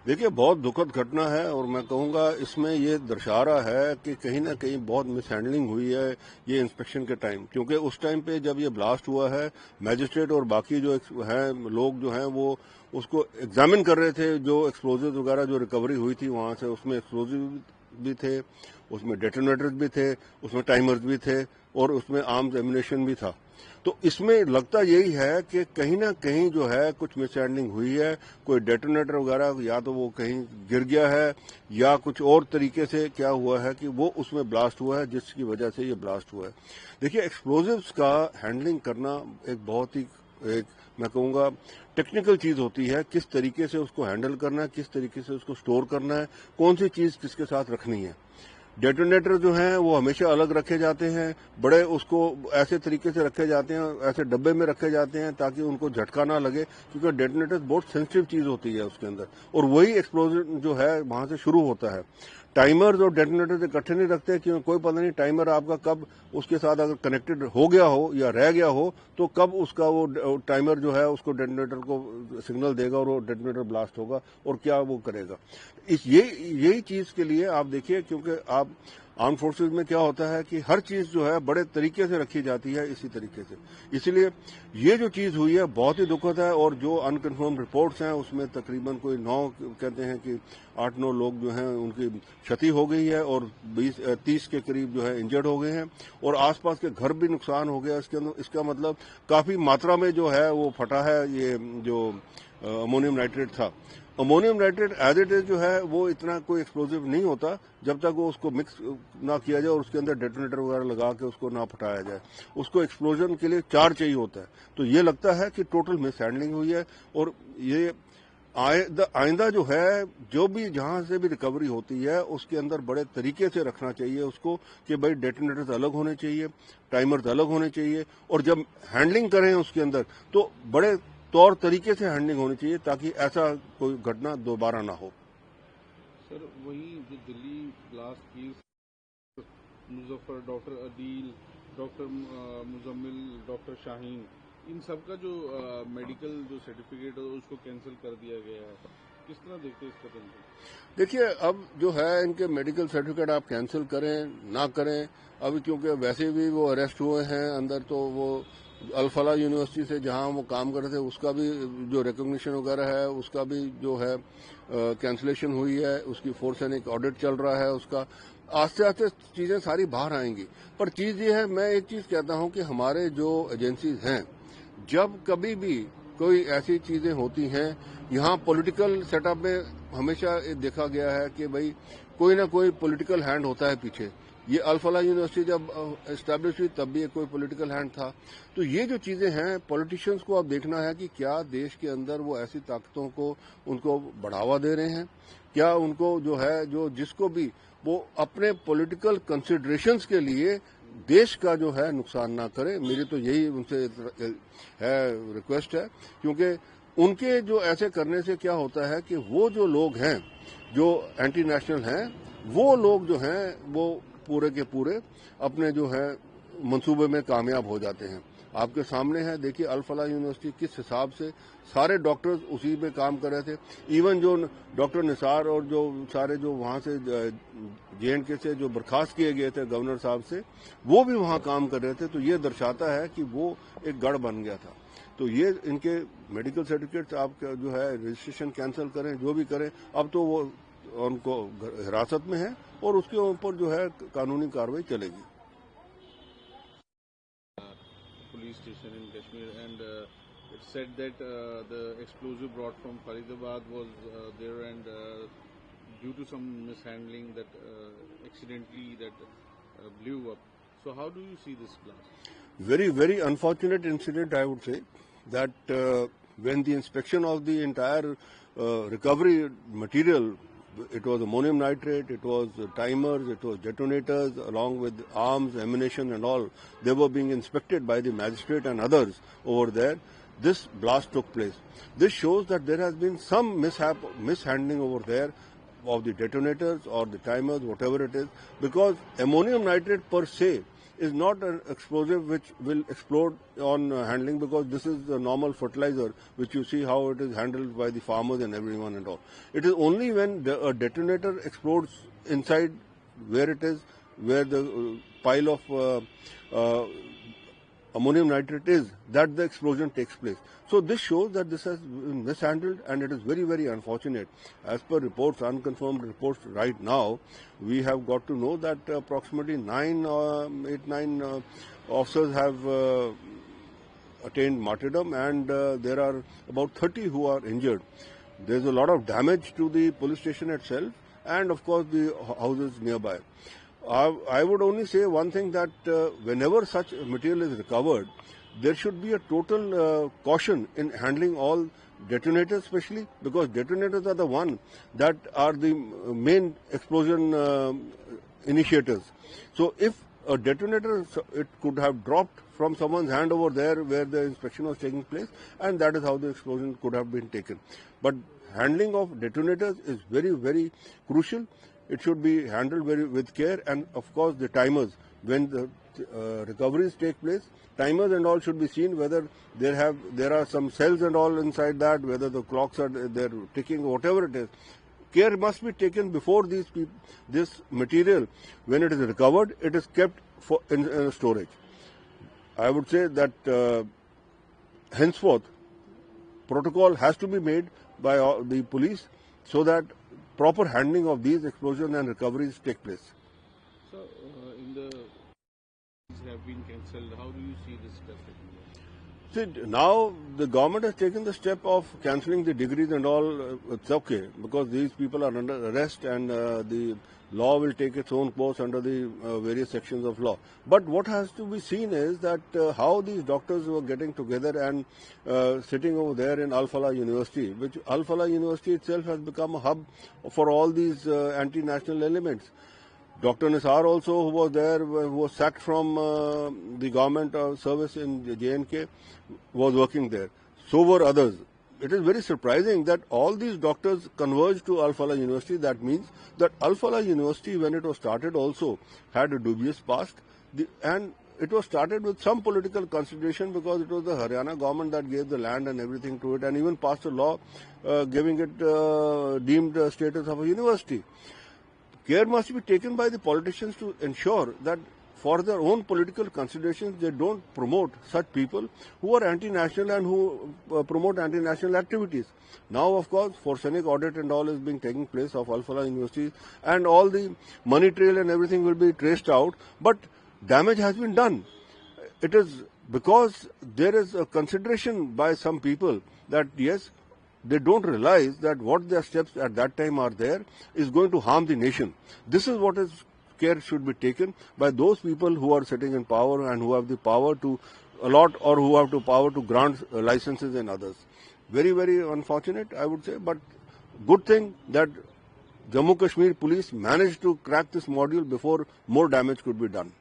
دیکھیے بہت دکھد گھٹنا ہے اور میں کہوں گا اس میں یہ درشا رہا ہے کہ کہیں نہ کہیں بہت مس ہینڈلنگ ہوئی ہے یہ انسپیکشن کے ٹائم، کیونکہ اس ٹائم پہ جب یہ بلاسٹ ہوا ہے میجسٹریٹ اور باقی جو ہیں لوگ جو ہیں وہ اس کو ایگزامن کر رہے تھے، جو ایکسپلوزیو وغیرہ جو ریکوری ہوئی تھی وہاں سے اس میں ایکسپلوزیو بھی تھے، اس میں ڈیٹونیٹرز بھی تھے، اس میں ٹائمرز بھی تھے اور اس میں آرمز ایمونیشن بھی تھا۔ تو اس میں لگتا یہی ہے کہ کہیں نہ کہیں جو ہے کچھ مس ہینڈلنگ ہوئی ہے، کوئی ڈیٹونیٹر وغیرہ یا تو وہ کہیں گر گیا ہے یا کچھ اور طریقے سے کیا ہوا ہے کہ وہ اس میں بلاسٹ ہوا ہے جس کی وجہ سے یہ بلاسٹ ہوا ہے۔ دیکھیے ایکسپلوزیوز کا ہینڈلنگ کرنا ایک بہت ہی میں کہوں گا ٹیکنیکل چیز ہوتی ہے، کس طریقے سے اس کو ہینڈل کرنا ہے، کس طریقے سے اس کو سٹور کرنا ہے، کون سی چیز کس کے ساتھ رکھنی ہے۔ ڈیٹونیٹر جو ہیں وہ ہمیشہ الگ رکھے جاتے ہیں، بڑے اس کو ایسے طریقے سے رکھے جاتے ہیں، ایسے ڈبے میں رکھے جاتے ہیں تاکہ ان کو جھٹکا نہ لگے، کیونکہ ڈیٹونیٹر بہت سینسٹیو چیز ہوتی ہے اس کے اندر، اور وہی ایکسپلوژن جو ہے وہاں سے شروع ہوتا ہے۔ ٹائمرز اور ڈیٹونیٹر اکٹھے نہیں رکھتے، کیوں کوئی پتہ نہیں ٹائمر آپ کا کب اس کے ساتھ اگر کنیکٹڈ ہو گیا ہو یا رہ گیا ہو تو کب اس کا وہ ٹائمر جو ہے اس کو ڈیٹونیٹر کو سگنل دے گا اور وہ ڈیٹونیٹر بلاسٹ ہوگا اور کیا وہ کرے گا۔ یہی چیز کے لیے آپ دیکھیے، کیونکہ آپ آرم فورسز میں کیا ہوتا ہے کہ ہر چیز جو ہے بڑے طریقے سے رکھی جاتی ہے اسی طریقے سے، اسی لیے یہ جو چیز ہوئی ہے بہت ہی دکھد ہے، اور جو انکنفرم رپورٹس ہیں اس میں تقریباً کوئی 9 کہتے ہیں کہ 8-9 لوگ جو ہیں ان کی چھتی ہو گئی ہے اور 30 کے قریب جو ہے انجرڈ ہو گئے ہیں، اور آس پاس کے گھر بھی نقصان ہو گیا اس کے اندر۔ اس کا مطلب کافی ماترا میں جو ہے وہ پھٹا ہے یہ جو امونیم نائٹریٹ تھا۔ امونیم نائٹریٹ ایز اٹ از جو ہے وہ اتنا کوئی ایکسپلوزیو نہیں ہوتا جب تک وہ اس کو مکس نہ کیا جائے اور اس کے اندر ڈیٹونیٹر وغیرہ لگا کے اس کو نہ پھٹایا جائے۔ اس کو ایکسپلوژن کے لیے 4 چاہیے ہوتا ہے، تو یہ لگتا ہے کہ ٹوٹل مس ہینڈلنگ ہوئی ہے، اور یہ آئندہ جو ہے جو بھی جہاں سے بھی ریکوری ہوتی ہے اس کے اندر بڑے طریقے سے رکھنا چاہیے اس کو کہ بھائی ڈیٹونیٹرز الگ ہونے چاہیے، ٹائمرز الگ ہونے چاہیے، اور جب ہینڈلنگ کریں اس کے اندر تو بڑے طور طریقے سے ہینڈلنگ ہونی چاہیے تاکہ ایسا کوئی گھٹنا دوبارہ نہ ہو۔ سر وہی جو دلی بلاسٹ کیس مظفر، ڈاکٹر عدیل، ڈاکٹر مزمل، ڈاکٹر شاہین، ان سب کا جو میڈیکل جو سرٹیفکیٹ ہے اس کو کینسل کر دیا گیا ہے، کس طرح دیکھتے ہیں اس قدم کو؟ دیکھیے اب جو ہے ان کے میڈیکل سرٹیفکیٹ آپ کینسل کریں نہ کریں، اب کیونکہ ویسے بھی وہ اریسٹ ہوئے ہیں اندر، تو وہ الفلاح یونیورسٹی سے جہاں وہ کام کر رہے تھے اس کا بھی جو ریکگنیشن وغیرہ ہے اس کا بھی جو ہے کینسلیشن ہوئی ہے، اس کی فورسینک آڈٹ چل رہا ہے اس کا۔ آہستہ آہستہ چیزیں ساری باہر آئیں گی، پر چیز یہ ہے، میں ایک چیز کہتا ہوں کہ ہمارے جو ایجنسیز ہیں جب کبھی بھی کوئی ایسی چیزیں ہوتی ہیں، یہاں پولیٹیکل سیٹ اپ میں ہمیشہ دیکھا گیا ہے کہ بھائی کوئی نہ کوئی پولیٹیکل ہینڈ ہوتا ہے پیچھے۔ یہ الفلاح یونیورسٹی جب اسٹیبلش ہوئی تب بھی ایک کوئی پولیٹیکل ہینڈ تھا، تو یہ جو چیزیں ہیں پولیٹیشینز کو اب دیکھنا ہے کہ کیا دیش کے اندر وہ ایسی طاقتوں کو ان کو بڑھاوا دے رہے ہیں، کیا ان کو جو ہے جس کو بھی وہ اپنے پولیٹیکل کنسیڈریشنز کے لیے دیش کا جو ہے نقصان نہ کرے۔ میری تو یہی ان سے ہے ریکویسٹ ہے، کیونکہ ان کے جو ایسے کرنے سے کیا ہوتا ہے کہ وہ جو لوگ ہیں جو اینٹی نیشنل ہیں وہ لوگ جو ہیں وہ پورے کے پورے اپنے جو ہے منصوبے میں کامیاب ہو جاتے ہیں۔ آپ کے سامنے ہے، دیکھیے الفلاح یونیورسٹی کس حساب سے سارے ڈاکٹرز اسی میں کام کر رہے تھے، ایون جو ڈاکٹر نثار اور جو سارے جو وہاں سے JNK سے جو برخاست کیے گئے تھے گورنر صاحب سے، وہ بھی وہاں کام کر رہے تھے، تو یہ درشاتا ہے کہ وہ ایک گڑھ بن گیا تھا۔ تو یہ ان کے میڈیکل سرٹیفکیٹس آپ جو ہے رجسٹریشن کینسل کریں، جو بھی کریں، اب تو وہ ان کو حراست میں ہے اور اس کے اوپر جو ہے قانونی کارروائی چلے گی۔ Police station in Kashmir, and it said that the explosive brought from Faridabad was there, and due to some mishandling that accidentally that blew up. So how do you see this blast? Very, very unfortunate incident, I would say, that when the inspection of the entire recovery material, it was ammonium nitrate, it was timers, it was detonators, along with arms, ammunition and all. They were being inspected by the magistrate and others over there. This blast took place. This shows that there has been some mishandling over there of the detonators or the timers, whatever it is, because ammonium nitrate per se is not an explosive which will explode on handling, because this is the normal fertilizer which you see how it is handled by the farmers and everyone and all. It is only when a detonator explodes inside where it is, where the pile of ammonium nitrate is, that the explosion takes place. So this shows that this has been mishandled, and it is very, very unfortunate. As per reports, unconfirmed reports right now, we have got to know that approximately 9 officers have attained martyrdom, and there are about 30 who are injured. There is a lot of damage to the police station itself and of course the houses nearby. I would only say one thing, that whenever such material is recovered, there should be a total caution in handling all detonators, especially because detonators are the one that are the main explosion initiators. So if a detonator, it could have dropped from someone's hand over there where the inspection was taking place, and that is how the explosion could have been taken. But handling of detonators is very, very crucial. It should be handled with care, and of course the timers, when the recoveries take place, timers and all should be seen, whether there are some cells and all inside that, whether the clocks are there ticking, whatever it is. Care must be taken before this material, when it is recovered, it is kept in storage. I would say that henceforth protocol has to be made by the police so that proper handling of these explosions and recoveries take place. So, in the have been cancelled, how do you see this step? See, now the government has taken the step of cancelling the degrees and all. It's okay, because these people are under arrest, and the law will take its own course under the various sections of law. But what has to be seen is that how these doctors were getting together and sitting over there in Al Falah University, which Al Falah University itself has become a hub for all these anti-national elements. Dr. Nisar also, who was there, who was sacked from the government service in JNK, was working there. So were others. It is very surprising that all these doctors converged to Al Falah University. That means that Al Falah University, when it was started, also had a dubious past. And it was started with some political consideration, because it was the Haryana government that gave the land and everything to it, and even passed a law giving it deemed status of a university. Care must be taken by the politicians to ensure that for their own political considerations, they don't promote such people who are anti-national and who promote anti-national activities. Now, of course, forensic audit and all is being taking place of Al Falah University, and all the money trail and everything will be traced out, but damage has been done. It is because there is a consideration by some people that, yes, they don't realize that what their steps at that time are there is going to harm the nation. This is what is care should be taken by those people who are sitting in power and who have the power to allot, or who have the power to grant licenses and others. Very, very unfortunate, I would say, but good thing that Jammu Kashmir police managed to crack this module before more damage could be done.